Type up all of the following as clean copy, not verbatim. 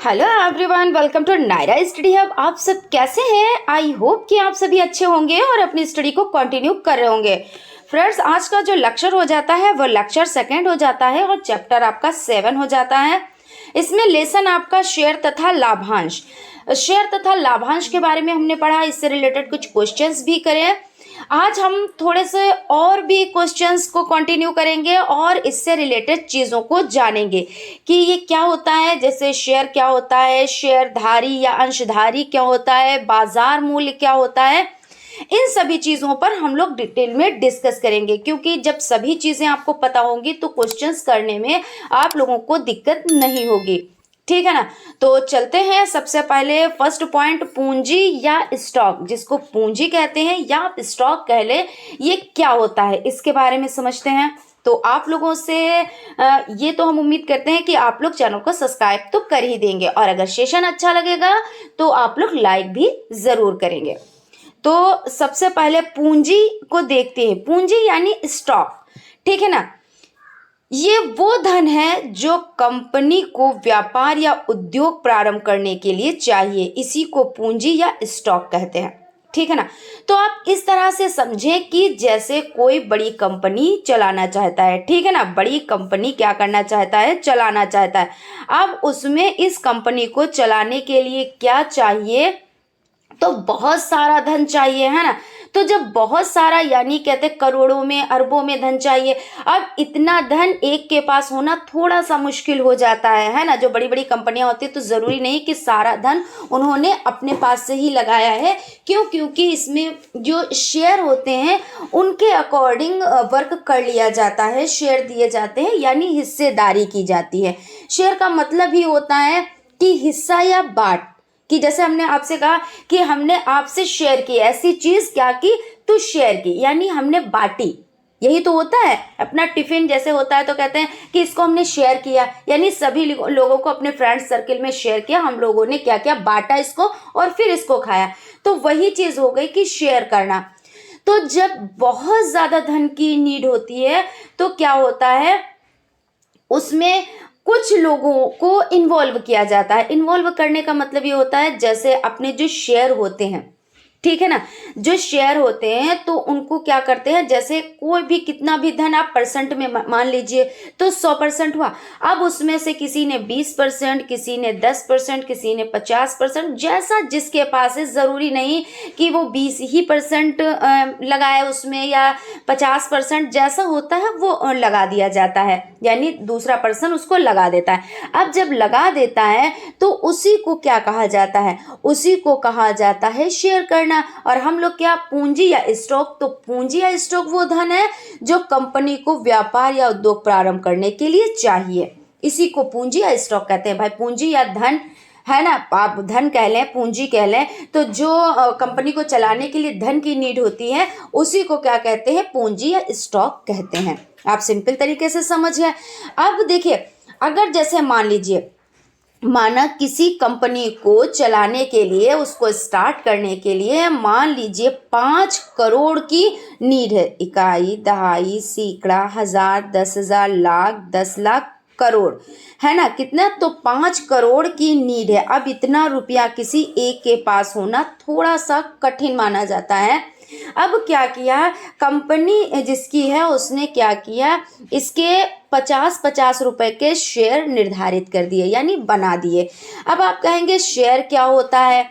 Hello everyone, welcome to Naira study hub. आप सब कैसे हैं? आई होप कि आप सभी अच्छे होंगे और अपनी स्टडी को कंटिन्यू कर रहे होंगे। फ्रेंड्स, आज का जो लेक्चर हो जाता है वो लेक्चर सेकंड हो जाता है और चैप्टर आपका 7 हो जाता है। इसमें लेसन आपका शेयर तथा लाभांश, शेयर तथा लाभांश के बारे में हमने पढ़ा। इससे रिलेटेड कुछ क्वेश्चंस भी करें। आज हम थोड़े से और भी क्वेश्चंस को कंटिन्यू करेंगे और इससे रिलेटेड चीज़ों को जानेंगे कि ये क्या होता है। जैसे शेयर क्या होता है, शेयरधारी या अंशधारी क्या होता है, बाजार मूल्य क्या होता है, इन सभी चीज़ों पर हम लोग डिटेल में डिस्कस करेंगे। क्योंकि जब सभी चीज़ें आपको पता होंगी तो क्वेश्चंस करने में आप लोगों को दिक्कत नहीं होगी, ठीक है ना। तो चलते हैं। सबसे पहले फर्स्ट पॉइंट, पूंजी या स्टॉक, जिसको पूंजी कहते हैं या आप स्टॉक कह ले, ये क्या होता है इसके बारे में समझते हैं। तो आप लोगों से ये तो हम उम्मीद करते हैं कि आप लोग चैनल को सब्सक्राइब तो कर ही देंगे और अगर सेशन अच्छा लगेगा तो आप लोग लाइक भी जरूर करेंगे। तो सबसे पहले पूंजी को देखते हैं। पूंजी यानी स्टॉक, ठीक है ना। ये वो धन है जो कंपनी को व्यापार या उद्योग प्रारंभ करने के लिए चाहिए, इसी को पूंजी या स्टॉक कहते हैं, ठीक है ना। तो आप इस तरह से समझें कि जैसे कोई बड़ी कंपनी चलाना चाहता है, ठीक है ना। बड़ी कंपनी क्या करना चाहता है? चलाना चाहता है। अब उसमें इस कंपनी को चलाने के लिए क्या चाहिए? तो बहुत सारा धन चाहिए, है ना। तो जब बहुत सारा यानी कहते करोड़ों में अरबों में धन चाहिए। अब इतना धन एक के पास होना थोड़ा सा मुश्किल हो जाता है ना। जो बड़ी बड़ी कंपनियां होती है तो ज़रूरी नहीं कि सारा धन उन्होंने अपने पास से ही लगाया है। क्यों? क्योंकि इसमें जो शेयर होते हैं उनके अकॉर्डिंग वर्क कर लिया जाता है, शेयर दिए जाते हैं यानी हिस्सेदारी की जाती है। शेयर का मतलब ही होता है कि हिस्सा या बांट, कि जैसे हमने आपसे कहा कि हमने आपसे शेयर की, ऐसी चीज क्या की? तो शेयर की, यानी हमने बांटी। यही तो होता है। अपना टिफिन जैसे होता है तो कहते हैं कि इसको हमने शेयर किया, यानी सभी लोगों को अपने फ्रेंड सर्किल में शेयर किया। हम लोगों ने क्या किया? बांटा इसको और फिर इसको खाया। तो वही चीज हो गई कि शेयर करना। तो जब बहुत ज्यादा धन की नीड होती है तो क्या होता है, उसमें कुछ लोगों को इन्वॉल्व किया जाता है। इन्वॉल्व करने का मतलब ये होता है जैसे अपने जो शेयर होते हैं, ठीक है ना, जो शेयर होते हैं तो उनको क्या करते हैं, जैसे कोई भी कितना भी धन आप परसेंट में मान लीजिए तो 100% हुआ। अब उसमें से किसी ने 20%, किसी ने 10%, किसी ने 50%, जैसा जिसके पास है। ज़रूरी नहीं कि वो 20% लगाए उसमें या 50%, जैसा होता है वो लगा दिया जाता है, यानी दूसरा पर्सन उसको लगा देता है। अब जब लगा देता है तो उसी को क्या कहा जाता है? उसी को कहा जाता है शेयर करना। और हम लोग क्या? पूंजी या स्टॉक। तो पूंजी या स्टॉक वो धन है जो कंपनी को व्यापार या उद्योग प्रारंभ करने के लिए चाहिए, इसी को पूंजी या स्टॉक कहते हैं। भाई पूंजी या धन है ना, आप धन कह लें, पूंजी कह लें, तो जो कंपनी को चलाने के लिए धन की नीड होती है उसी को क्या कहते हैं? पूंजी या स्टॉक कहते हैं। आप सिंपल तरीके से समझिए। अब देखिए, अगर जैसे मान लीजिए, माना किसी कंपनी को चलाने के लिए, उसको स्टार्ट करने के लिए मान लीजिए 5 करोड़ की नीड है। इकाई, दहाई, सैकड़ा, हजार, 10,000, लाख, 10 लाख, करोड़, है ना। कितना? तो 5 करोड़ की नीड है। अब इतना रुपया किसी एक के पास होना थोड़ा सा कठिन माना जाता है। अब क्या किया कंपनी जिसकी है, उसने क्या किया, इसके 50-50 रुपए के शेयर निर्धारित कर दिए, यानी बना दिए। अब आप कहेंगे शेयर क्या होता है?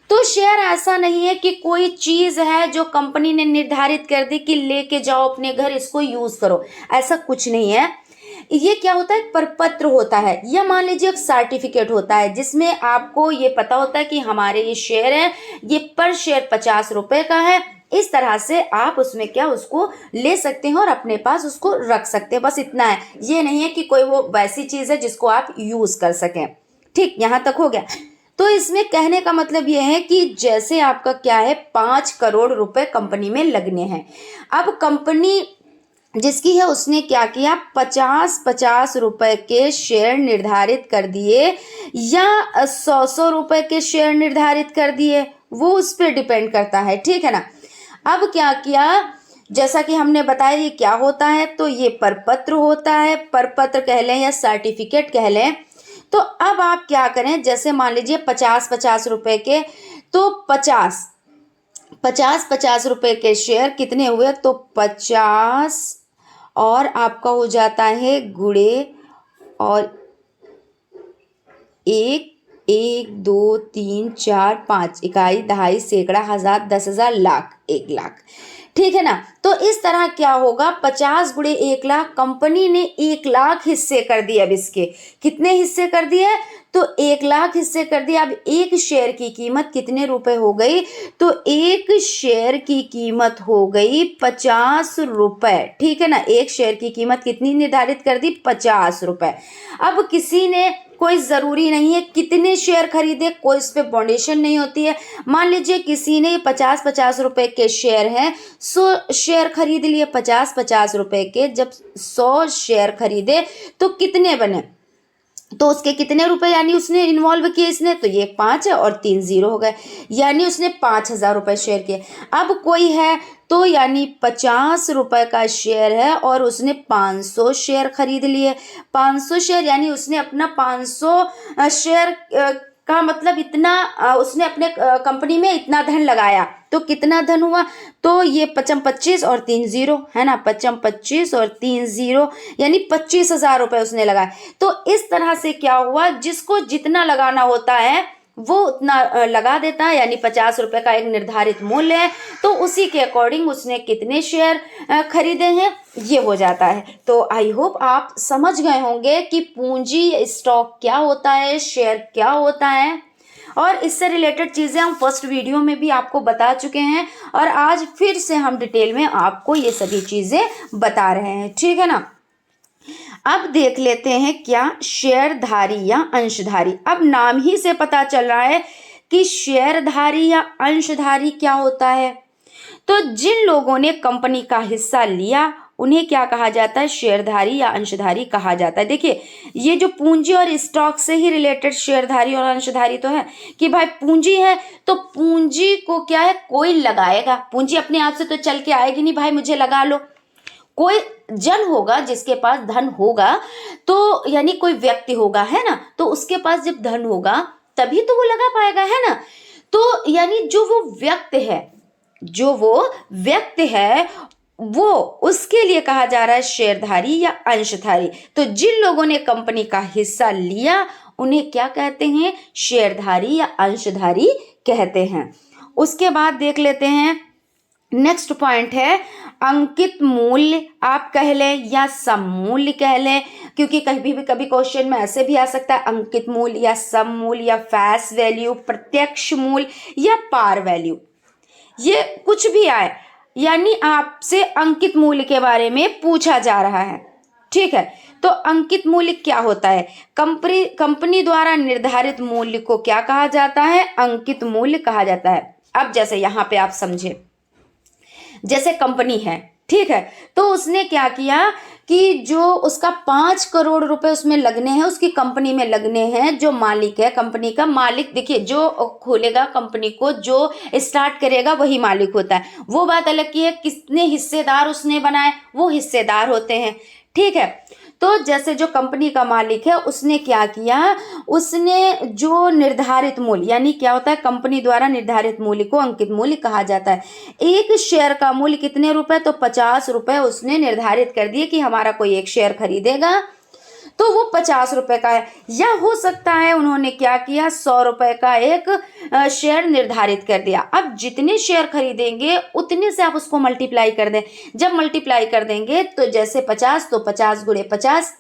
तो शेयर ऐसा नहीं है कि कोई चीज है जो कंपनी ने निर्धारित कर दी कि लेके जाओ अपने घर, इसको यूज करो, ऐसा कुछ नहीं है। ये क्या होता है? एक प्रपत्र होता है या मान लीजिए एक सर्टिफिकेट होता है जिसमें आपको ये पता होता है कि हमारे ये शेयर है, ये पर शेयर 50 रुपए का है। इस तरह से आप उसमें क्या, उसको ले सकते हैं और अपने पास उसको रख सकते हैं, बस इतना है। ये नहीं है कि कोई वो वैसी चीज है जिसको आप यूज कर सकें। ठीक, यहां तक हो गया। तो इसमें कहने का मतलब यह है कि जैसे आपका क्या है, 5 करोड़ रुपए कंपनी में लगने हैं। अब कंपनी जिसकी है उसने क्या किया, 50-50 रुपए के शेयर निर्धारित कर दिए या 100-100 रुपए के शेयर निर्धारित कर दिए, वो उस पर डिपेंड करता है, ठीक है ना। अब क्या किया, जैसा कि हमने बताया ये क्या होता है, तो ये परपत्र होता है, परपत्र कह लें या सर्टिफिकेट कह लें। तो अब आप क्या करें, जैसे मान लीजिए 50-50 रुपए के, तो 50 रुपए के शेयर कितने हुए, तो 50 और आपका हो जाता है गुणे और 1, 1, 2, 3, 4, 5, इकाई, दहाई, सैकड़ा, हजार, 10,000, लाख, 1,00,000। ठीक है ना। तो इस तरह क्या होगा, 50 गुणे 1,00,000, कंपनी ने 1,00,000 हिस्से कर दिए। अब इसके कितने हिस्से कर दिए, तो 1,00,000 हिस्से कर दिया। अब एक शेयर की कीमत कितने रुपए हो गई, तो एक शेयर की कीमत हो गई 50 रुपए। ठीक है ना, एक शेयर की कीमत कितनी निर्धारित कर दी, 50 रुपए। अब किसी ने, कोई ज़रूरी नहीं है कितने शेयर खरीदे, कोई इस पे बाउंडेशन नहीं होती है। मान लीजिए किसी ने 50-50 रुपए के शेयर हैं, 100 शेयर खरीद लिए 50-50 रुपए के। जब 100 शेयर खरीदे तो कितने बने, तो उसके कितने रुपए यानी उसने इन्वॉल्व किए इसने, तो ये 5 है और 3 0 हो गए, यानी उसने 5,000 रुपए शेयर किए। अब कोई है तो यानी 50 रुपए का शेयर है और उसने 500 शेयर खरीद लिए। 500 शेयर यानी उसने अपना 500 शेयर का मतलब इतना उसने अपने कंपनी में इतना धन लगाया। तो कितना धन हुआ, तो ये 25 और 3 0 है ना, 25 और 3 0 यानी 25,000 रुपए उसने लगाए। तो इस तरह से क्या हुआ, जिसको जितना लगाना होता है वो उतना लगा देता है, यानी 50 रुपए का एक निर्धारित मूल्य है, तो उसी के अकॉर्डिंग उसने कितने शेयर खरीदे हैं ये हो जाता है। तो आई होप आप समझ गए होंगे कि पूंजी स्टॉक क्या होता है, शेयर क्या होता है, और इससे रिलेटेड चीज़ें हम फर्स्ट वीडियो में भी आपको बता चुके हैं और आज फिर से हम डिटेल में आपको ये सभी चीज़ें बता रहे हैं। ठीक है ना। अब देख लेते हैं क्या शेयरधारी या अंशधारी। अब नाम ही से पता चल रहा है कि शेयरधारी या अंशधारी क्या होता है। तो जिन लोगों ने कंपनी का हिस्सा लिया उन्हें क्या कहा जाता है, शेयरधारी या अंशधारी कहा जाता है। देखिए ये जो पूंजी और स्टॉक से ही रिलेटेड शेयरधारी और अंशधारी तो है कि भाई पूंजी है तो पूंजी को क्या है, कोई लगाएगा। पूंजी अपने आप से तो चल के आएगी नहीं, भाई मुझे लगा लो। कोई जन होगा जिसके पास धन होगा, तो यानी कोई व्यक्ति होगा, है ना, तो उसके पास जब धन होगा तभी तो वो लगा पाएगा, है ना। तो यानी जो वो व्यक्ति है वो, उसके लिए कहा जा रहा है शेयरधारी या अंशधारी। तो जिन लोगों ने कंपनी का हिस्सा लिया उन्हें क्या कहते हैं, शेयरधारी या अंशधारी कहते हैं। उसके बाद देख लेते हैं नेक्स्ट पॉइंट है अंकित मूल्य, आप कह लें या सम मूल्य कह लें, क्योंकि कभी क्वेश्चन में ऐसे भी आ सकता है अंकित मूल्य या सम मूल्य या फेस वैल्यू, प्रत्यक्ष मूल्य या पार वैल्यू, ये कुछ भी आए, यानी आपसे अंकित मूल्य के बारे में पूछा जा रहा है। ठीक है, तो अंकित मूल्य क्या होता है, कंपनी द्वारा निर्धारित मूल्य को क्या कहा जाता है, अंकित मूल्य कहा जाता है। अब जैसे यहाँ पे आप समझे, जैसे कंपनी है, ठीक है, तो उसने क्या किया कि जो उसका 5 करोड़ रुपए उसमें लगने हैं, उसकी कंपनी में लगने हैं, जो मालिक है कंपनी का, मालिक देखिए जो खोलेगा कंपनी को, जो स्टार्ट करेगा वही मालिक होता है। वो बात अलग की है कितने हिस्सेदार उसने बनाए, वो हिस्सेदार होते हैं। ठीक है, तो जैसे जो कंपनी का मालिक है उसने क्या किया, उसने जो निर्धारित मूल्य, यानी क्या होता है कंपनी द्वारा निर्धारित मूल्य को अंकित मूल्य कहा जाता है। एक शेयर का मूल्य कितने रुपए, तो 50 रुपए उसने निर्धारित कर दिए कि हमारा कोई एक शेयर खरीदेगा तो वो 50 रुपए का है। या हो सकता है उन्होंने क्या किया, 100 रुपए का एक शेयर निर्धारित कर दिया। अब जितने शेयर खरीदेंगे उतने से आप उसको मल्टीप्लाई कर दें। जब मल्टीप्लाई कर देंगे तो जैसे 50 तो 50 गुणे 50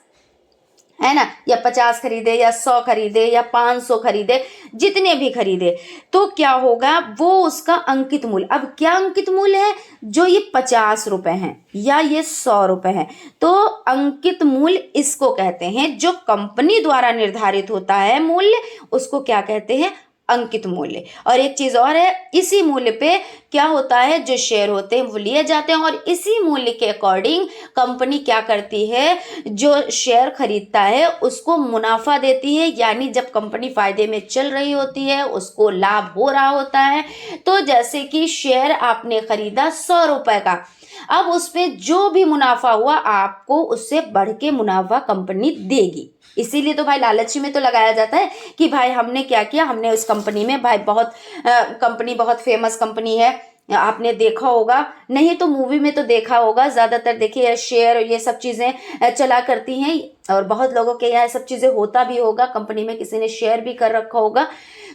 है ना, या 50 खरीदे या 100 खरीदे या 500 खरीदे, जितने भी खरीदे तो क्या होगा, वो उसका अंकित मूल्य। अब क्या अंकित मूल्य है, जो ये 50 रुपए हैं या ये 100 रुपए हैं, तो अंकित मूल्य इसको कहते हैं। जो कंपनी द्वारा निर्धारित होता है मूल्य उसको क्या कहते हैं, अंकित मूल्य। और एक चीज और है, इसी मूल्य पे क्या होता है, जो शेयर होते हैं वो लिए जाते हैं और इसी मूल्य के अकॉर्डिंग कंपनी क्या करती है, जो शेयर खरीदता है उसको मुनाफा देती है। यानी जब कंपनी फायदे में चल रही होती है उसको लाभ हो रहा होता है। तो जैसे कि शेयर आपने खरीदा 100 रुपए का, अब उसमें जो भी मुनाफा हुआ आपको उससे बढ़ के मुनाफा कंपनी देगी। इसीलिए तो भाई लालची में तो लगाया जाता है कि भाई हमने क्या किया, हमने उस कंपनी में भाई बहुत कंपनी बहुत फेमस कंपनी है, आपने देखा होगा, नहीं तो मूवी में तो देखा होगा, ज़्यादातर देखिए शेयर ये सब चीज़ें चला करती हैं और बहुत लोगों के यहाँ सब चीज़ें होता भी होगा, कंपनी में किसी ने शेयर भी कर रखा होगा।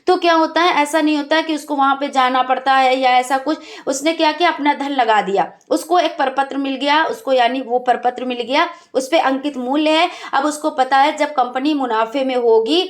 तो क्या होता है, ऐसा नहीं होता है कि उसको वहाँ पे जाना पड़ता है या ऐसा कुछ, उसने क्या किया, अपना धन लगा दिया, उसको एक प्रपत्र मिल गया, उसको यानी वो प्रपत्र मिल गया, उस पर अंकित मूल्य है। अब उसको पता है जब कंपनी मुनाफे में होगी,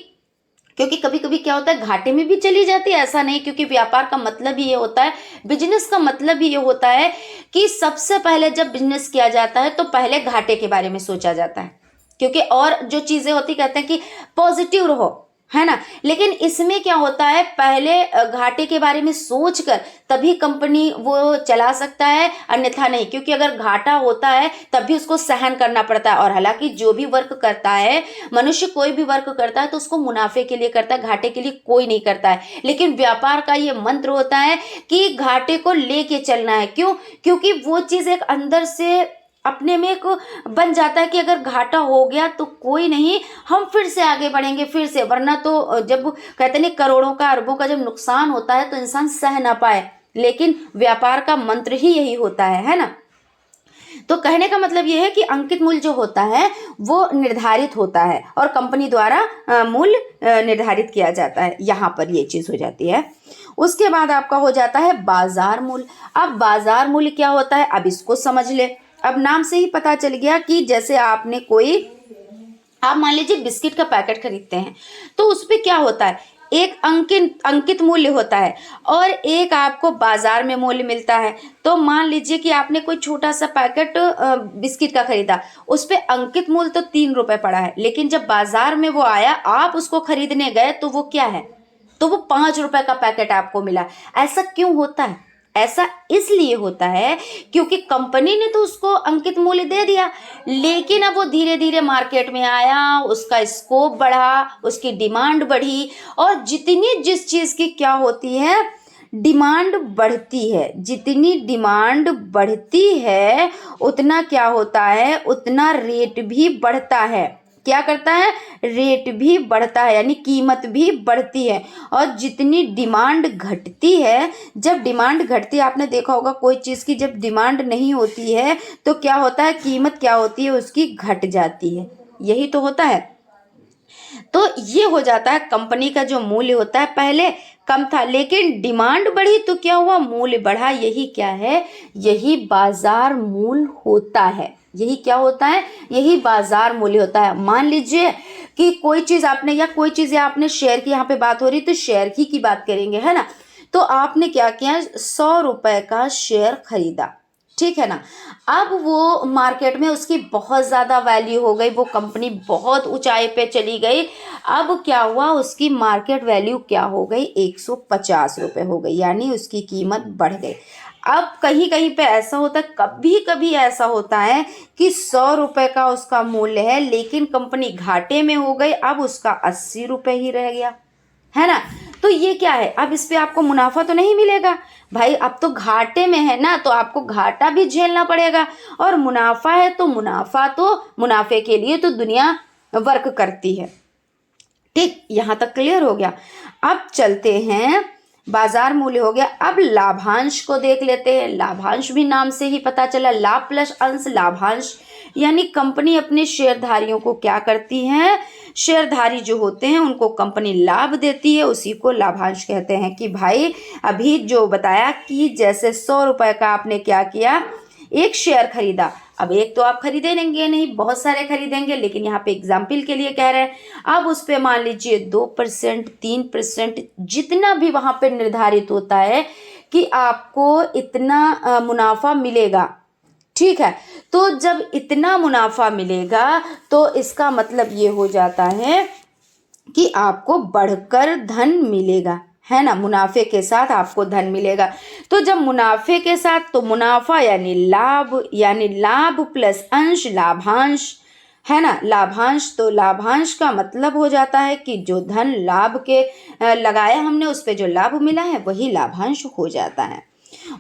क्योंकि कभी कभी क्या होता है घाटे में भी चली जाती है, ऐसा नहीं, क्योंकि व्यापार का मतलब ही ये होता है, बिजनेस का मतलब ही ये होता है कि सबसे पहले जब बिजनेस किया जाता है तो पहले घाटे के बारे में सोचा जाता है, क्योंकि और जो चीजें होती कहते हैं कि पॉजिटिव रहो, है ना। लेकिन इसमें क्या होता है, पहले घाटे के बारे में सोचकर तभी कंपनी वो चला सकता है, अन्यथा नहीं, क्योंकि अगर घाटा होता है तब भी उसको सहन करना पड़ता है। और हालांकि जो भी वर्क करता है, मनुष्य कोई भी वर्क करता है तो उसको मुनाफे के लिए करता है, घाटे के लिए कोई नहीं करता है। लेकिन व्यापार का ये मंत्र होता है कि घाटे को लेके चलना है। क्यों? क्योंकि वो चीज एक अंदर से अपने में एक बन जाता है कि अगर घाटा हो गया तो कोई नहीं, हम फिर से आगे बढ़ेंगे, फिर से, वरना तो जब कहते नहीं करोड़ों का अरबों का जब नुकसान होता है तो इंसान सह ना पाए। लेकिन व्यापार का मंत्र ही यही होता है ना। तो कहने का मतलब यह है कि अंकित मूल्य जो होता है वो निर्धारित होता है और कंपनी द्वारा मूल्य निर्धारित किया जाता है, यहाँ पर ये चीज हो जाती है। उसके बाद आपका हो जाता है बाजार मूल्य। अब बाजार मूल्य क्या होता है, अब इसको समझ ले। अब नाम से ही पता चल गया कि जैसे आपने आप मान लीजिए बिस्किट का पैकेट खरीदते हैं तो उस पे क्या होता है, एक अंकित मूल्य होता है और एक आपको बाजार में मूल्य मिलता है। तो मान लीजिए कि आपने कोई छोटा सा पैकेट बिस्किट का खरीदा, उस पे अंकित मूल्य तो 3 रुपए पड़ा है, लेकिन जब बाजार में वो आया, आप उसको खरीदने गए तो वो क्या है, तो वो 5 रुपए का पैकेट आपको मिला। ऐसा क्यों होता है? ऐसा इसलिए होता है क्योंकि कंपनी ने तो उसको अंकित मूल्य दे दिया, लेकिन अब वो धीरे धीरे मार्केट में आया, उसका स्कोप बढ़ा, उसकी डिमांड बढ़ी, और जिस चीज की क्या होती है, डिमांड बढ़ती है, जितनी डिमांड बढ़ती है उतना क्या होता है, उतना रेट भी बढ़ता है। क्या करता है, रेट भी बढ़ता है, यानी कीमत भी बढ़ती है। और जितनी डिमांड घटती है, जब डिमांड घटती है, आपने देखा होगा कोई चीज़ की जब डिमांड नहीं होती है तो क्या होता है, कीमत क्या होती है, उसकी घट जाती है। यही तो होता है। तो ये हो जाता है, कंपनी का जो मूल्य होता है पहले कम था, लेकिन डिमांड बढ़ी तो क्या हुआ, मूल्य बढ़ा। यही क्या है, यही बाजार मूल्य होता है। यही क्या होता है, यही बाजार मूल्य होता है। मान लीजिए कि कोई चीज आपने, या कोई चीज आपने शेयर की, यहाँ पे बात हो रही तो शेयर की बात करेंगे, है ना। तो आपने क्या किया, 100 रुपए का शेयर खरीदा, ठीक है ना। अब वो मार्केट में उसकी बहुत ज़्यादा वैल्यू हो गई, वो कंपनी बहुत ऊंचाई पे चली गई। अब क्या हुआ, उसकी मार्केट वैल्यू क्या हो गई, 150 रुपये हो गई, यानी उसकी कीमत बढ़ गई। अब कहीं कहीं पे ऐसा होता है, कभी कभी ऐसा होता है कि 100 रुपये का उसका मूल्य है, लेकिन कंपनी घाटे में हो गई, अब उसका 80 रुपये ही रह गया, है ना। तो ये क्या है, अब इस पे आपको मुनाफा तो नहीं मिलेगा भाई, अब तो घाटे में है ना, तो आपको घाटा भी झेलना पड़ेगा। और मुनाफा है तो मुनाफे के लिए तो दुनिया वर्क करती है। ठीक, यहां तक क्लियर हो गया। अब चलते हैं, बाजार मूल्य हो गया, अब लाभांश को देख लेते हैं। लाभांश भी नाम से ही पता चला, लाभ प्लस अंश लाभांश, यानी कंपनी अपने शेयरधारियों को क्या करती है, शेयरधारी जो होते हैं उनको कंपनी लाभ देती है, उसी को लाभांश कहते हैं। कि भाई अभी जो बताया कि जैसे 100 रुपए का आपने क्या किया, एक शेयर खरीदा, अब एक तो आप खरीदेंगे नहीं, बहुत सारे खरीदेंगे, लेकिन यहाँ पे एग्जाम्पल के लिए कह रहे हैं। अब उस पे मान लीजिए 2%, 3%, जितना भी वहां पे निर्धारित होता है कि आपको इतना मुनाफा मिलेगा, ठीक है। तो जब इतना मुनाफा मिलेगा तो इसका मतलब ये हो जाता है कि आपको बढ़कर धन मिलेगा, है ना। मुनाफे के साथ आपको धन मिलेगा। तो जब मुनाफे के साथ, तो मुनाफा यानी लाभ प्लस अंश लाभांश, है ना। लाभांश, तो लाभांश का मतलब हो जाता है कि जो धन लाभ के लगाया हमने, उस पे जो लाभ मिला है वही लाभांश हो जाता है।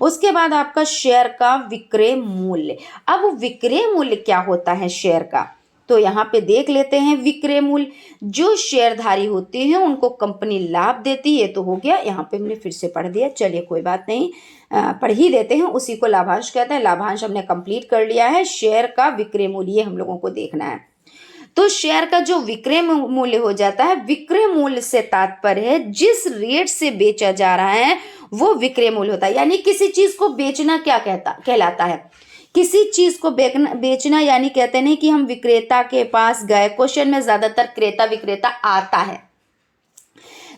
उसके बाद आपका शेयर का विक्रय मूल्य। अब विक्रय मूल्य क्या होता है शेयर का, तो यहाँ पे देख लेते हैं विक्रय मूल्य। जो शेयरधारी होते हैं उनको कंपनी लाभ देती है, तो हो गया। यहाँ पे हमने फिर से पढ़ दिया, चलिए कोई बात नहीं, पढ़ ही देते हैं, उसी को लाभांश कहते हैं। लाभांश हमने कंप्लीट कर लिया है। शेयर का विक्रय मूल्य ये हम लोगों को देखना है। तो शेयर का जो विक्रय मूल्य हो जाता है, विक्रय मूल्य से तात्पर्य है जिस रेट से बेचा जा रहा है वो विक्रय मूल्य होता है। यानी किसी चीज को बेचना क्या कहलाता है, किसी चीज को बेचना यानी कहते नहीं कि हम विक्रेता के पास गए। क्वेश्चन में ज्यादातर क्रेता विक्रेता आता है।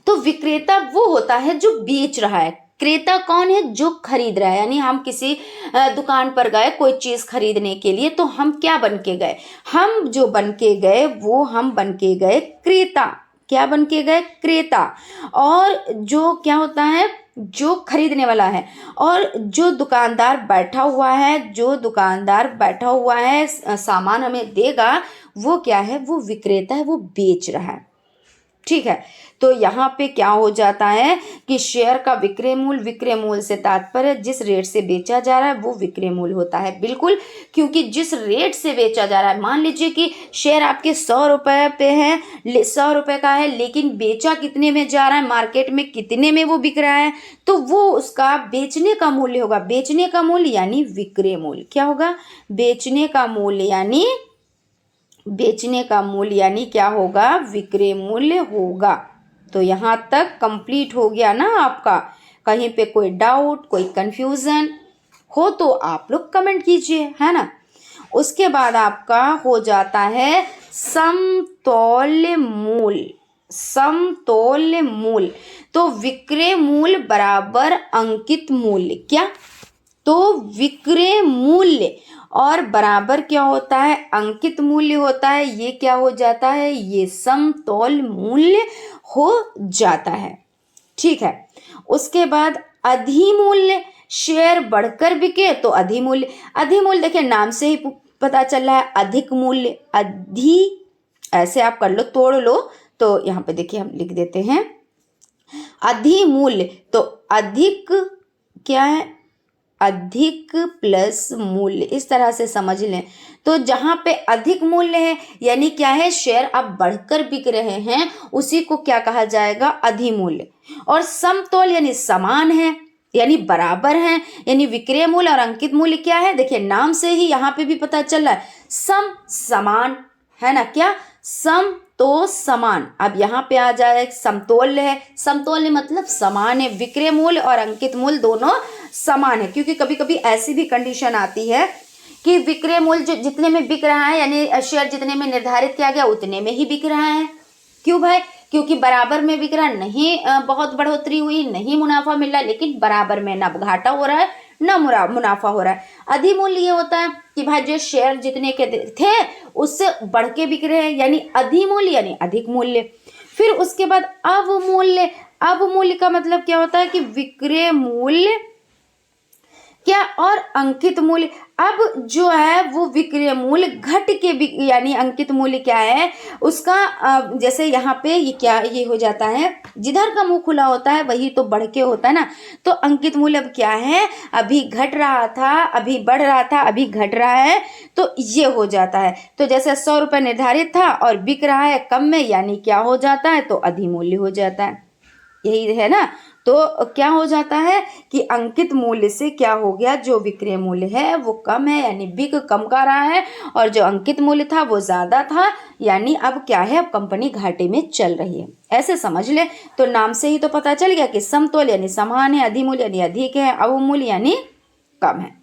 तो विक्रेता वो होता है जो बेच रहा है, क्रेता कौन है, जो खरीद रहा है। यानी हम किसी दुकान पर गए कोई चीज खरीदने के लिए, तो हम क्या बन के गए, हम जो बन के गए वो हम बन के गए क्रेता। क्या बन के गए, क्रेता। और जो क्या होता है, जो खरीदने वाला है। और जो दुकानदार बैठा हुआ है, जो दुकानदार बैठा हुआ है सामान हमें देगा, वो क्या है, वो विक्रेता है, वो बेच रहा है। ठीक है, तो यहाँ पे क्या हो जाता है कि शेयर का विक्रय मूल्य से तात्पर्य जिस रेट से बेचा जा रहा है वो विक्रय मूल्य होता है। बिल्कुल, क्योंकि जिस रेट से बेचा जा रहा है, मान लीजिए कि शेयर आपके 100 रुपए पे है, 100 रुपए का है, लेकिन बेचा कितने में जा रहा है, मार्केट में कितने में वो बिक रहा है, तो वो उसका बेचने का मूल्य होगा। बेचने का मूल्य यानी विक्रय मूल्य। क्या होगा, बेचने का मूल्य यानी क्या होगा, विक्रय मूल्य होगा। तो यहाँ तक कंप्लीट हो गया ना आपका। कहीं पे कोई डाउट, कोई कंफ्यूजन हो तो आप लोग कमेंट कीजिए, है ना। उसके बाद आपका हो जाता है समतौल्य मूल्य। समतौल्य मूल्य, तो विक्रय मूल्य बराबर अंकित मूल्य। क्या, तो विक्रय मूल्य और बराबर क्या होता है, अंकित मूल्य होता है। ये क्या हो जाता है, ये समतौल्य मूल्य हो जाता है। ठीक है, उसके बाद अधिमूल्य, शेयर बढ़कर बिके तो अधिमूल्य। अधिमूल्य देखिए नाम से ही पता चल रहा है, अधिक मूल्य। ऐसे आप कर लो, तोड़ लो, तो यहाँ पे देखिए हम लिख देते हैं अधिमूल्य। तो अधिक क्या है, अधिक प्लस मूल्य, इस तरह से समझ लें। तो जहां पे अधिक मूल्य है यानी क्या है, शेयर अब बढ़कर बिक रहे हैं, उसी को क्या कहा जाएगा, अधिमूल्य। और समतौल यानी समान है, यानी बराबर है, यानी विक्रय मूल्य और अंकित मूल्य क्या है, देखिए नाम से ही यहाँ पे भी पता चल रहा है, सम समान है ना। क्या, सम तो समान। अब यहाँ पे आ जाए समतौल्य है, समतौल्य मतलब समान है। विक्रय मूल्य और अंकित मूल्य दोनों समान है, क्योंकि कभी कभी ऐसी भी कंडीशन आती है कि विक्रय मूल्य जो जितने में बिक रहा है, यानी शेयर जितने में निर्धारित किया गया उतने में ही बिक रहा है। क्यों भाई, क्योंकि बराबर में बिक रहा, नहीं बहुत बढ़ोतरी हुई, नहीं मुनाफा मिल रहा, लेकिन बराबर में ना घाटा हो रहा है ना मुनाफा हो रहा है। अधिमूल्य ये होता है कि भाई जो शेयर जितने के थे उससे बढ़ के बिक रहे हैं, यानी अधिमूल्य यानी अधिक मूल्य। फिर उसके बाद अवमूल्य। अवमूल्य का मतलब क्या होता है कि विक्रय मूल्य क्या और अंकित मूल्य। अब जो है वो विक्रय मूल्य घट के यानी अंकित मूल्य क्या है उसका, जैसे यहाँ पे ये क्या, ये हो जाता है जिधर का मुंह खुला होता है वही तो बढ़ के होता है ना। तो अंकित मूल्य अब क्या है, अभी घट रहा था, अभी बढ़ रहा था, अभी घट रहा है, तो ये हो जाता है। तो जैसे 100 रुपये निर्धारित था और बिक रहा है कम में, यानी क्या हो जाता है, तो अधिमूल्य हो जाता है। यही है ना। तो क्या हो जाता है कि अंकित मूल्य से क्या हो गया, जो विक्रय मूल्य है वो कम है, यानी बिक कम का रहा है, और जो अंकित मूल्य था वो ज्यादा था, यानी अब क्या है, अब कंपनी घाटे में चल रही है। ऐसे समझ ले। तो नाम से ही तो पता चल गया कि समतौल यानी समान है, अधिमूल्य यानी अधिक है, अवमूल्य यानी कम है।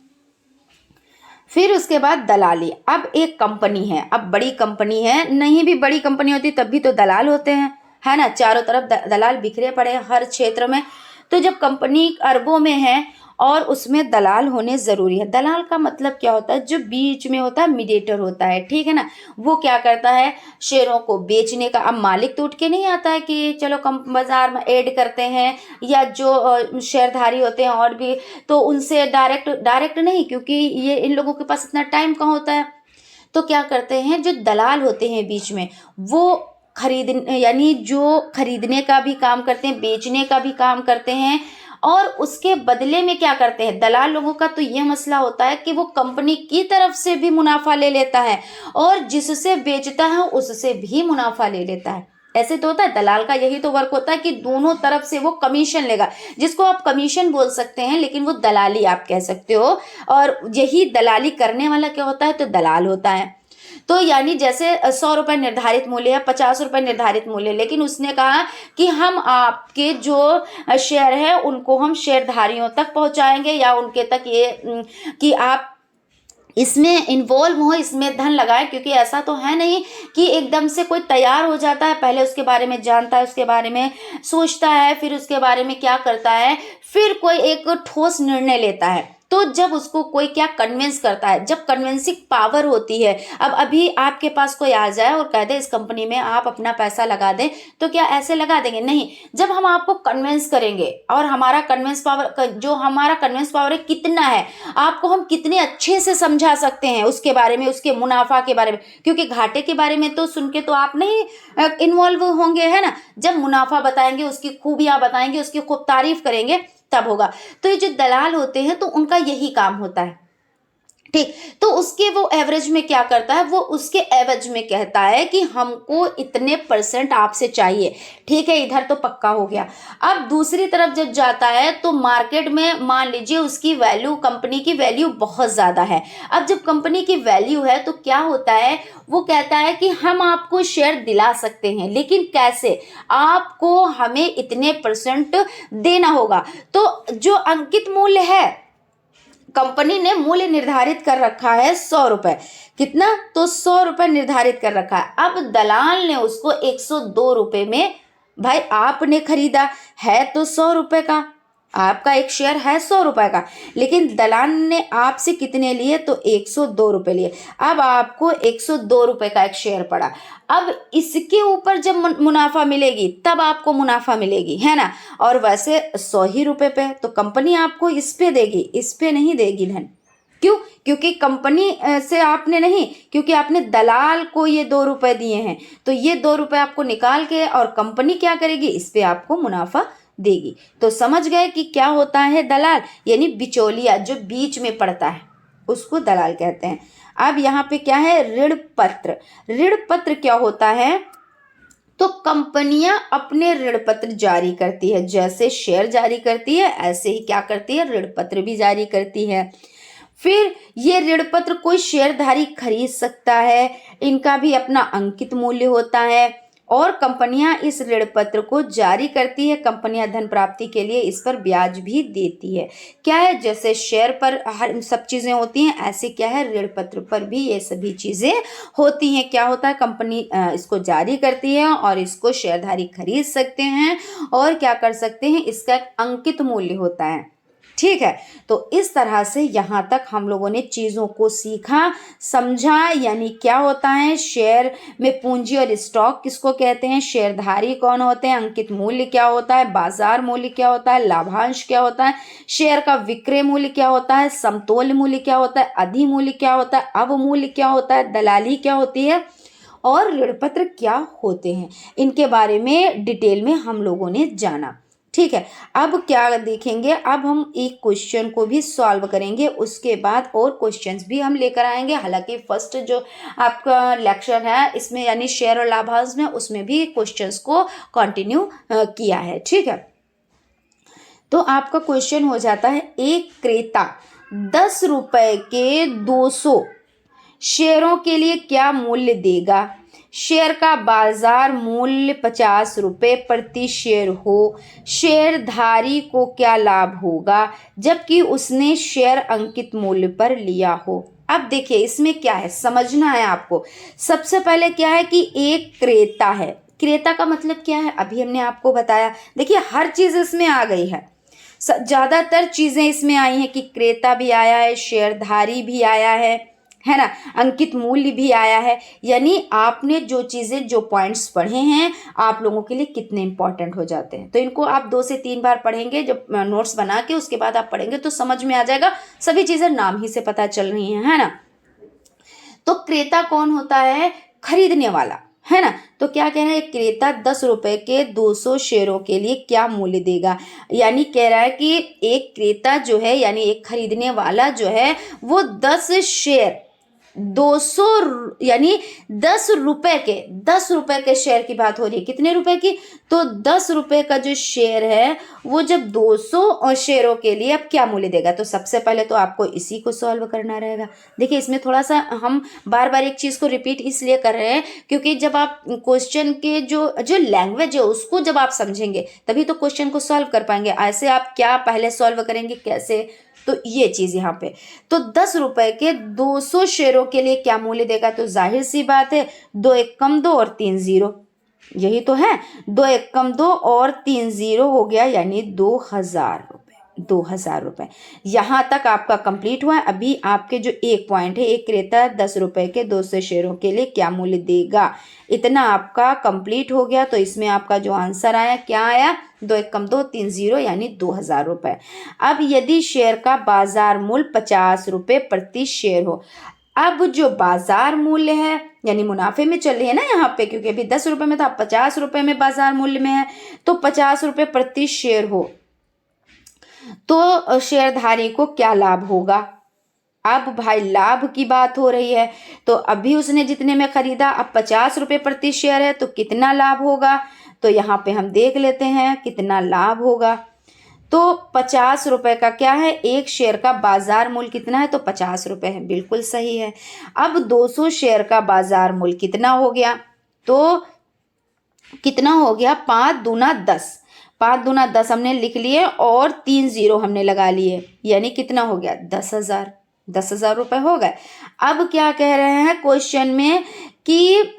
फिर उसके बाद दलाली। अब एक कंपनी है, अब बड़ी कंपनी है, नहीं भी बड़ी कंपनी होती तब भी तो दलाल होते हैं, है ना। चारों तरफ दलाल बिखरे पड़े हैं हर क्षेत्र में। तो जब कंपनी अरबों में है और उसमें दलाल होने ज़रूरी है। दलाल का मतलब क्या होता है, जो बीच में होता है, मीडिएटर होता है, ठीक है ना। वो क्या करता है, शेयरों को बेचने का। अब मालिक तो उठ के नहीं आता है कि चलो बाजार में ऐड करते हैं, या जो शेयरधारी होते हैं और भी, तो उनसे डायरेक्ट नहीं, क्योंकि ये इन लोगों के पास इतना टाइम कहाँ होता है। तो क्या करते हैं, जो दलाल होते हैं बीच में, वो यानी जो खरीदने का भी काम करते हैं, बेचने का भी काम करते हैं, और उसके बदले में क्या करते हैं दलाल लोगों का, तो ये मसला होता है कि वो कंपनी की तरफ से भी मुनाफा ले लेता है और जिससे बेचता है उससे भी मुनाफा ले लेता है। ऐसे तो होता है, दलाल का यही तो वर्क होता है कि दोनों तरफ से वो कमीशन लेगा, जिसको आप कमीशन बोल सकते हैं, लेकिन वो दलाली आप कह सकते हो। और यही दलाली करने वाला क्या होता है, तो दलाल होता है। तो यानी जैसे 100 रुपए निर्धारित मूल्य है, 50 रुपए निर्धारित मूल्य, लेकिन उसने कहा कि हम आपके जो शेयर है उनको हम शेयरधारियों तक पहुंचाएंगे या उनके तक ये कि आप इसमें इन्वॉल्व हो, इसमें धन लगाए, क्योंकि ऐसा तो है नहीं कि एकदम से कोई तैयार हो जाता है, पहले उसके बारे में जानता है, उसके बारे में सोचता है, फिर उसके बारे में क्या करता है, फिर कोई एक ठोस निर्णय लेता है। तो जब उसको कोई क्या कन्विंस करता है, जब कन्विंसिंग पावर होती है। अब अभी आपके पास कोई आ जाए और कह दे इस कंपनी में आप अपना पैसा लगा दें, तो क्या ऐसे लगा देंगे? नहीं। जब हम आपको कन्विंस करेंगे और हमारा कन्विंस पावर है कितना है, आपको हम कितने अच्छे से समझा सकते हैं उसके बारे में, उसके मुनाफा के बारे में, क्योंकि घाटे के बारे में तो सुन के तो आप नहीं इन्वॉल्व होंगे, है ना। जब मुनाफा बताएंगे, उसकी खूबियां बताएंगे, उसकी खूब तारीफ करेंगे, तब होगा। तो ये जो दलाल होते हैं तो उनका यही काम होता है, ठीक। तो उसके वो एवरेज में क्या करता है, वो उसके एवरेज में कहता है कि हमको इतने % आपसे चाहिए, ठीक है, इधर तो पक्का हो गया। अब दूसरी तरफ जब जाता है तो मार्केट में मान लीजिए उसकी वैल्यू, कंपनी की वैल्यू बहुत ज़्यादा है। अब जब कंपनी की वैल्यू है तो क्या होता है, वो कहता है कि हम आपको शेयर दिला सकते हैं, लेकिन कैसे, आपको हमें इतने % देना होगा। तो जो अंकित मूल्य है, कंपनी ने मूल्य निर्धारित कर रखा है 100 रुपए, कितना, तो 100 रुपए निर्धारित कर रखा है। अब दलाल ने उसको 102 रुपए में, भाई आपने खरीदा है तो 100 रुपए का, आपका एक शेयर है 100 रुपए का, लेकिन दलाल ने आपसे कितने लिए, तो 102 रुपए लिए। अब आपको 102 रुपए का एक शेयर पड़ा। अब इसके ऊपर जब मुनाफा मिलेगी तब आपको मुनाफा मिलेगी, है ना। और वैसे 100 ही रुपए पे तो कंपनी आपको इस पे देगी, इस पे नहीं देगी धन। क्यों? क्योंकि कंपनी से आपने नहीं, क्योंकि आपने दलाल को ये 2 रुपए दिए हैं, तो ये 2 रुपए आपको निकाल के और कंपनी क्या करेगी, इस पे आपको मुनाफा देगी। तो समझ गए कि क्या होता है दलाल, यानी बिचौलिया जो बीच में पड़ता है उसको दलाल कहते हैं। अब यहाँ पे क्या है, ऋण पत्र। ऋण पत्र क्या होता है, तो कंपनियां अपने ऋण पत्र जारी करती है, जैसे शेयर जारी करती है ऐसे ही क्या करती है, ऋण पत्र भी जारी करती है। फिर ये ऋण पत्र कोई शेयरधारी खरीद सकता है, इनका भी अपना अंकित मूल्य होता है और कंपनियां इस ऋण पत्र को जारी करती है। कंपनियां धन प्राप्ति के लिए इस पर ब्याज भी देती है। क्या है, जैसे शेयर पर हर सब चीज़ें होती हैं, ऐसे क्या है, ऋण पत्र पर भी ये सभी चीज़ें होती हैं। क्या होता है, कंपनी इसको जारी करती है और इसको शेयरधारी खरीद सकते हैं और क्या कर सकते हैं, इसका एक अंकित मूल्य होता है, ठीक है। तो इस तरह से यहाँ तक हम लोगों ने चीज़ों को सीखा, समझा, यानी क्या होता है, शेयर में पूंजी और स्टॉक किसको कहते हैं, शेयरधारी कौन होते हैं, अंकित मूल्य क्या होता है, बाजार मूल्य क्या होता है, लाभांश क्या होता है, शेयर का विक्रय मूल्य क्या होता है, समतोल्य मूल्य क्या होता है, अधिमूल्य क्या होता है, अवमूल्य क्या होता है, दलाली क्या होती है और ऋण पत्र क्या होते हैं, इनके बारे में डिटेल में हम लोगों ने जाना, ठीक है। अब क्या देखेंगे, अब हम एक क्वेश्चन को भी सॉल्व करेंगे, उसके बाद और क्वेश्चंस भी हम लेकर आएंगे। हालांकि फर्स्ट जो आपका लेक्चर है इसमें यानी शेयर और लाभांश में, उसमें भी क्वेश्चंस को कंटिन्यू किया है, ठीक है। तो आपका क्वेश्चन हो जाता है, एक क्रेता 10 रुपए के 200 शेयरों के लिए क्या मूल्य देगा। शेयर का बाजार मूल्य 50 रुपए प्रति शेयर हो, शेयरधारी को क्या लाभ होगा जबकि उसने शेयर अंकित मूल्य पर लिया हो। अब देखिए इसमें क्या है, समझना है आपको। सबसे पहले क्या है कि एक क्रेता है, क्रेता का मतलब क्या है, अभी हमने आपको बताया। देखिए हर चीज इसमें आ गई है, ज्यादातर चीजें इसमें आई हैं कि क्रेता भी आया है, शेयरधारी भी आया है ना, अंकित मूल्य भी आया है। यानी आपने जो चीज़ें, जो पॉइंट्स पढ़े हैं आप लोगों के लिए कितने इंपॉर्टेंट हो जाते हैं। तो इनको आप 2 से 3 बार पढ़ेंगे, जब नोट्स बना के उसके बाद आप पढ़ेंगे तो समझ में आ जाएगा। सभी चीज़ें नाम ही से पता चल रही हैं, है ना। तो क्रेता कौन होता है, खरीदने वाला, है ना। तो क्या कह रहा है, क्रेता 10 रुपए के 200 शेयरों के लिए क्या मूल्य देगा। यानी कह रहा है कि एक क्रेता जो है यानी एक खरीदने वाला जो है वो 10 शेयर 200 यानी 10 रुपए के शेयर की बात हो रही है। कितने रुपए की, तो 10 रुपए का जो शेयर है वो जब 200 शेयरों के लिए अब क्या मूल्य देगा। तो सबसे पहले तो आपको इसी को सॉल्व करना रहेगा। देखिए इसमें थोड़ा सा हम बार बार एक चीज़ को रिपीट इसलिए कर रहे हैं क्योंकि जब आप क्वेश्चन के जो लैंग्वेज है उसको जब आप समझेंगे तभी तो क्वेश्चन को सॉल्व कर पाएंगे। ऐसे आप क्या पहले सॉल्व करेंगे कैसे, तो ये चीज यहाँ पे। तो 10 रुपए के 200 शेयरों के लिए क्या मूल्य देगा, तो जाहिर सी बात है 2 1 कम 2 और 3 0, यही तो है। 2 1 कम 2 और 3 0 हो गया यानी 2000 रुपए। 2000 रुपए यहाँ तक आपका कंप्लीट हुआ है। अभी आपके जो एक पॉइंट है, एक क्रेता 10 रुपए के 200 शेयरों के लिए क्या मूल्य देगा, इतना आपका कंप्लीट हो गया। तो इसमें आपका जो आंसर आया क्या आया, 2 1 कम 2 3 0 यानी 2000 रुपए। अब यदि शेयर का बाजार मूल्य 50 रुपए प्रति शेयर हो, अब जो बाजार मूल्य है यानी मुनाफे में चल रही है ना यहाँ पे, क्योंकि अभी 10 रुपए में था, 50 रुपए में बाजार मूल्य में है, तो 50 रुपए प्रति शेयर हो तो शेयरधारी को क्या लाभ होगा। अब भाई लाभ की बात हो रही है, तो अभी उसने जितने में खरीदा अब 50 रुपए प्रति शेयर है तो कितना लाभ होगा, तो यहाँ पे हम देख लेते हैं कितना लाभ होगा। तो 50 रुपए का क्या है, एक शेयर का बाजार मूल्य कितना है, तो 50 रुपए है, बिल्कुल सही है। अब 200 शेयर का बाजार मूल्य कितना हो गया, तो कितना हो गया, 5 दूना 10, 5 दूना 10 हमने लिख लिए और 3 0 हमने लगा लिए, यानी कितना हो गया 10,000, 10,000 रुपए हो गए। अब क्या कह रहे हैं क्वेश्चन में कि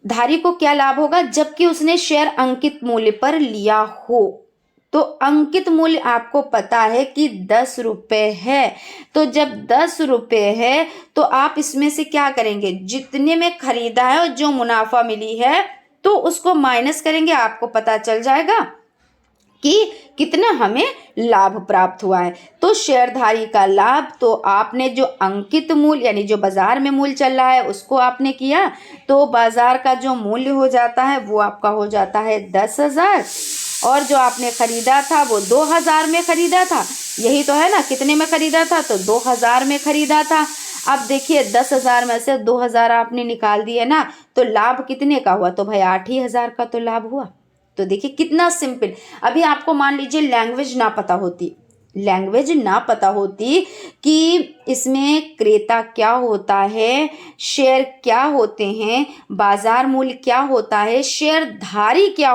धारी को क्या लाभ होगा जबकि उसने शेयर अंकित मूल्य पर लिया हो। तो अंकित मूल्य आपको पता है कि 10 रुपए है, तो जब 10 रुपए है तो आप इसमें से क्या करेंगे, जितने में खरीदा है और जो मुनाफा मिली है तो उसको माइनस करेंगे, आपको पता चल जाएगा कि कितना हमें लाभ प्राप्त हुआ है। तो शेयरधारी का लाभ, तो आपने जो अंकित मूल्य यानी जो बाजार में मूल्य चल रहा है उसको आपने किया, तो बाजार का जो मूल्य हो जाता है वो आपका हो जाता है 10,000, और जो आपने खरीदा था वो 2,000 में खरीदा था, यही तो है ना, कितने में खरीदा था, तो 2,000 में खरीदा था। अब देखिए 10,000 में से 2,000 आपने निकाल दिए ना, तो लाभ कितने का हुआ, तो भाई 8,000 का तो लाभ हुआ। तो देखिए कितना सिंपल। अभी आपको मान लीजिए लैंग्वेज ना पता होती कि इसमें क्रेता क्या होता है, शेयर क्या होते हैं, बाजार मूल्य क्या होता है, शेयरधारी क्या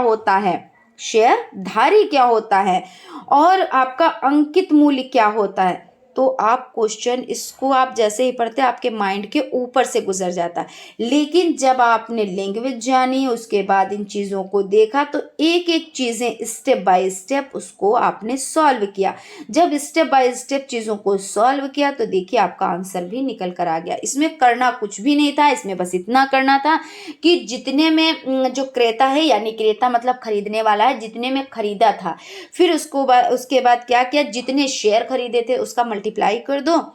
होता है और आपका अंकित मूल्य क्या होता है, तो आप क्वेश्चन इसको आप जैसे ही पढ़ते आपके माइंड के ऊपर से गुजर जाता है। लेकिन जब आपने लैंग्वेज जानी, उसके बाद इन चीज़ों को देखा, तो एक एक चीज़ें स्टेप बाय स्टेप उसको आपने सॉल्व किया। जब स्टेप बाय स्टेप चीज़ों को सॉल्व किया तो देखिए आपका आंसर भी निकल कर आ गया। इसमें करना कुछ भी नहीं था, इसमें बस इतना करना था कि जितने में जो क्रेता है यानी क्रेता मतलब खरीदने वाला है, जितने में खरीदा था, फिर उसके बाद क्या किया, जितने शेयर खरीदे थे उसका मल्टीप्लाई कर दो।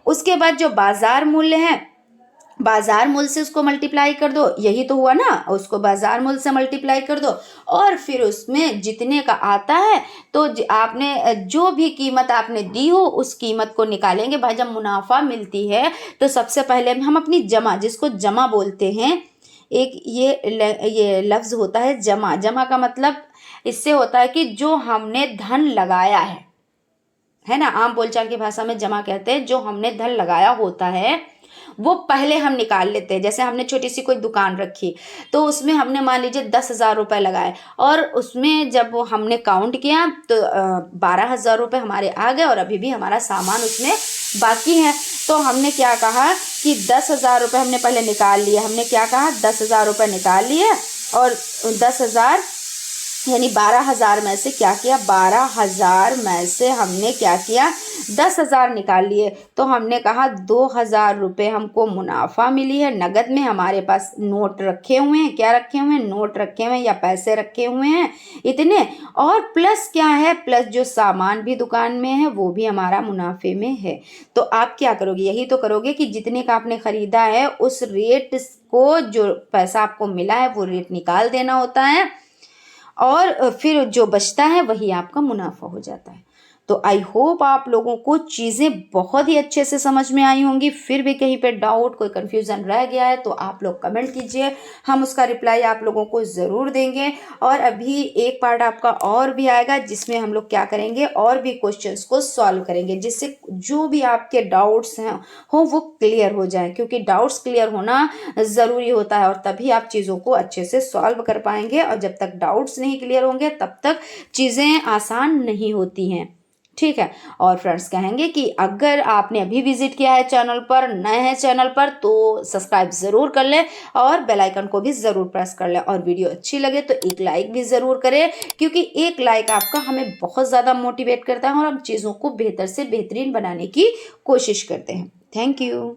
उसके बाद जो बाजार मूल्य है, बाजार मूल्य से उसको मल्टीप्लाई कर दो, यही तो हुआ ना, उसको बाजार मूल्य से मल्टीप्लाई कर दो, और फिर उसमें जितने का आता है तो आपने जो भी कीमत आपने दी हो उस कीमत को निकालेंगे। भाई जब मुनाफा मिलती है तो सबसे पहले हम अपनी जमा, जिसको जमा बोलते हैं, एक ये लफ्ज होता है जमा। जमा का मतलब इससे होता है कि जो हमने धन लगाया है ना, आम बोलचाल की भाषा में जमा कहते हैं, जो हमने धन लगाया होता है वो पहले हम निकाल लेते हैं। जैसे हमने छोटी सी कोई दुकान रखी तो उसमें हमने मान लीजिए 10,000 रुपये लगाए, और उसमें जब वो हमने काउंट किया तो 12,000 रुपये हमारे आ गए, और अभी भी हमारा सामान उसमें बाकी है। तो हमने क्या कहा कि 10,000 रुपये हमने पहले निकाल लिए, हमने क्या कहा 10,000 रुपये निकाल लिए, और 10,000 यानी 12,000 में से क्या किया, 12,000 में से हमने क्या किया, 10,000 निकाल लिए। तो हमने कहा 2,000 रुपये हमको मुनाफा मिली है। नगद में हमारे पास नोट रखे हुए हैं, क्या रखे हुए हैं, नोट रखे हुए हैं या पैसे रखे हुए हैं इतने। और प्लस क्या है, प्लस जो सामान भी दुकान में है वो भी हमारा मुनाफे में है। तो आप क्या करोगे, यही तो करोगे कि जितने का आपने खरीदा है उस रेट को, जो पैसा आपको मिला है वो रेट निकाल देना होता है और फिर जो बचता है वही आपका मुनाफा हो जाता है। तो आई होप आप लोगों को चीज़ें बहुत ही अच्छे से समझ में आई होंगी। फिर भी कहीं पे डाउट, कोई कन्फ्यूज़न रह गया है तो आप लोग कमेंट कीजिए, हम उसका रिप्लाई आप लोगों को ज़रूर देंगे। और अभी एक पार्ट आपका और भी आएगा जिसमें हम लोग क्या करेंगे, और भी क्वेश्चंस को सॉल्व करेंगे, जिससे जो भी आपके डाउट्स हैं हो वो क्लियर हो जाए, क्योंकि डाउट्स क्लियर होना ज़रूरी होता है और तभी आप चीज़ों को अच्छे से सॉल्व कर पाएंगे। और जब तक डाउट्स नहीं क्लियर होंगे तब तक चीज़ें आसान नहीं होती हैं, ठीक है। और फ्रेंड्स कहेंगे कि अगर आपने अभी विजिट किया है चैनल पर, नए हैं चैनल पर, तो सब्सक्राइब ज़रूर कर लें और बेल आइकन को भी ज़रूर प्रेस कर लें। और वीडियो अच्छी लगे तो एक लाइक भी ज़रूर करें, क्योंकि एक लाइक आपका हमें बहुत ज़्यादा मोटिवेट करता है और हम चीज़ों को बेहतर से बेहतरीन बनाने की कोशिश करते हैं। Thank you.